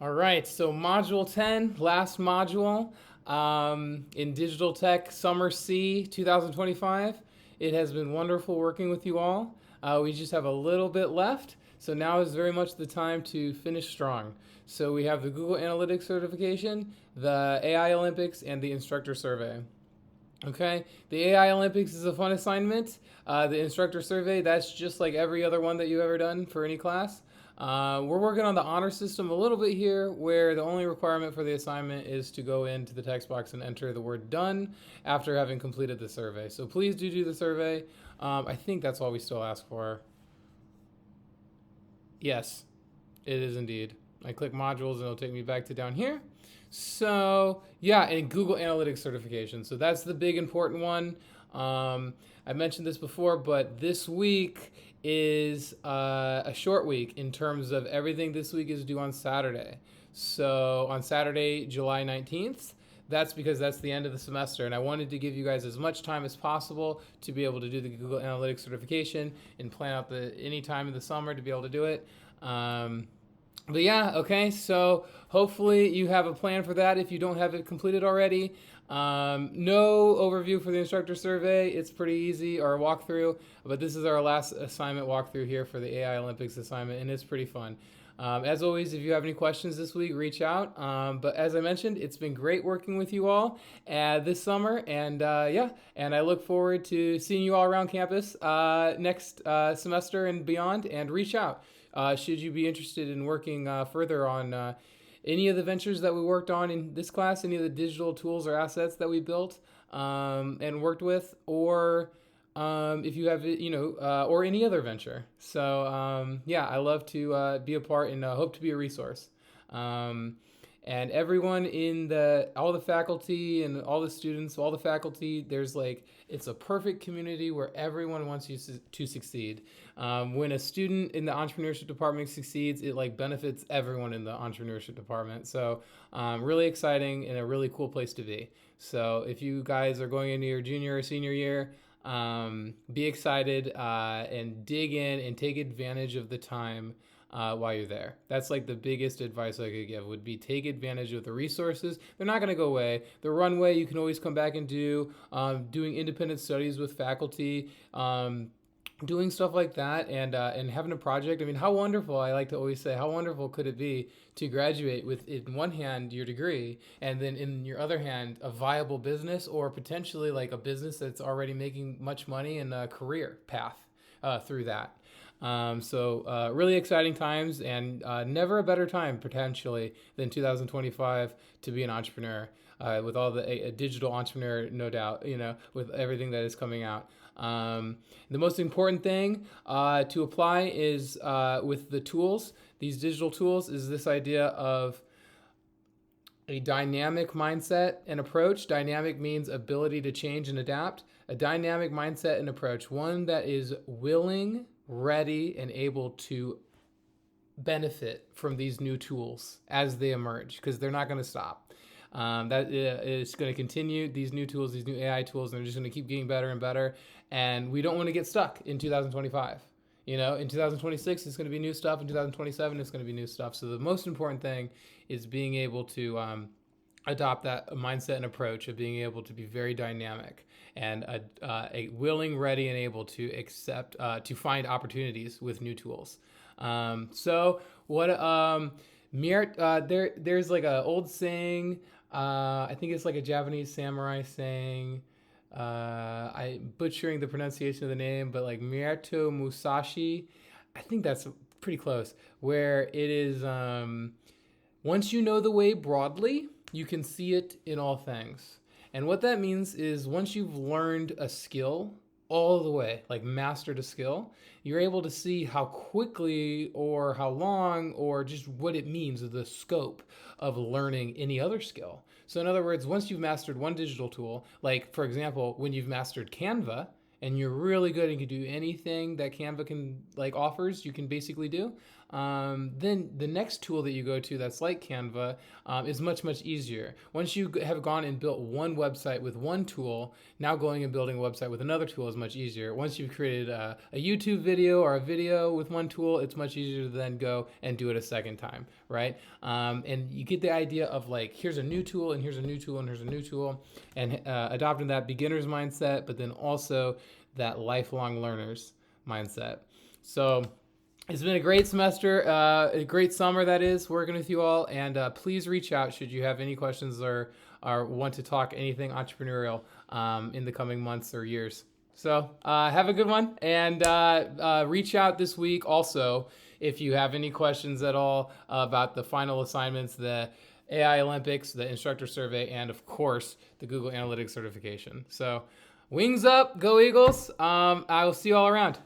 All right, so Module 10, last module in Digital Tech Summer C 2025. It has been wonderful working with you all. We just have a little bit left, so now is very much the time to finish strong. So we have the Google Analytics certification, the AI Olympics, and the instructor survey. Okay, the AI Olympics is a fun assignment. The instructor survey, that's just like every other one that you've ever done for any class. We're working on the honor system a little bit here, where the only requirement for the assignment is to go into the text box and enter the word done after having completed the survey. So please do the survey. I think that's all we still ask for. Yes, it is indeed. I click modules and it'll take me back to down here. So yeah, and Google Analytics certification. So that's the big important one. I mentioned this before, but this week is a short week in terms of everything this week is due on Saturday. So on Saturday, July 19th, that's because that's the end of the semester. And I wanted to give you guys as much time as possible to be able to do the Google Analytics certification and plan out any time in the summer to be able to do it. But yeah, okay, so hopefully you have a plan for that if you don't have it completed already. No overview for the instructor survey. It's pretty easy, or a walkthrough, but this is our last assignment walkthrough here for the AI Olympics assignment, and it's pretty fun. As always, if you have any questions this week, reach out. But as I mentioned, it's been great working with you all this summer, and yeah, and I look forward to seeing you all around campus next semester and beyond, and reach out. Should you be interested in working further on any of the ventures that we worked on in this class, any of the digital tools or assets that we built and worked with, or if you have, or any other venture. So, yeah, I love to be a part and hope to be a resource. Um, and everyone all the faculty and all the students, all the faculty, it's a perfect community where everyone wants you to succeed. When a student in the entrepreneurship department succeeds, it like benefits everyone in the entrepreneurship department. So really exciting and a really cool place to be. So if you guys are going into your junior or senior year, be excited and dig in and take advantage of the time while you're there. That's like the biggest advice I could give would be take advantage of the resources. They're not going to go away. The runway you can always come back and do, doing independent studies with faculty, doing stuff like that, and having a project. I mean, how wonderful! I like to always say, how wonderful could it be to graduate with in one hand your degree, and then in your other hand a viable business, or potentially like a business that's already making much money and a career path through that. So really exciting times, and never a better time potentially than 2025 to be an entrepreneur. With all the digital entrepreneur, no doubt, with everything that is coming out. The most important thing to apply is with the tools, these digital tools, is this idea of a dynamic mindset and approach. Dynamic means ability to change and adapt. A dynamic mindset and approach, one that is willing, ready, and able to benefit from these new tools as they emerge, because they're not going to stop. That is going to continue. These new tools, these new AI tools, and they're just going to keep getting better and better. And we don't want to get stuck in 2025. In 2026, it's going to be new stuff. In 2027, it's going to be new stuff. So the most important thing is being able to adopt that mindset and approach of being able to be very dynamic and a willing, ready, and able to accept, to find opportunities with new tools. So what there's like an old saying. I think it's like a Japanese samurai saying. I'm butchering the pronunciation of the name, but like Miyato Musashi, I think that's pretty close. Where it is, once you know the way broadly, you can see it in all things. And what that means is once you've learned a skill all the way, like mastered a skill, you're able to see how quickly or how long or just what it means, the scope of learning any other skill. So in other words, once you've mastered one digital tool, like for example, when you've mastered Canva and you're really good and can do anything that Canva can like offers, you can basically do. then the next tool that you go to that's like Canva is much, much easier. Once you have gone and built one website with one tool, now going and building a website with another tool is much easier. Once you've created a YouTube video or a video with one tool, it's much easier to then go and do it a second time, right? And you get the idea of like, here's a new tool and here's a new tool and here's a new tool, and adopting that beginner's mindset, but then also that lifelong learners mindset. So it's been a great semester, a great summer that is, working with you all, and please reach out should you have any questions or want to talk anything entrepreneurial in the coming months or years. So have a good one, and reach out this week also if you have any questions at all about the final assignments, the AI Olympics, the instructor survey, and of course the Google Analytics certification. So wings up, go Eagles. I will see you all around.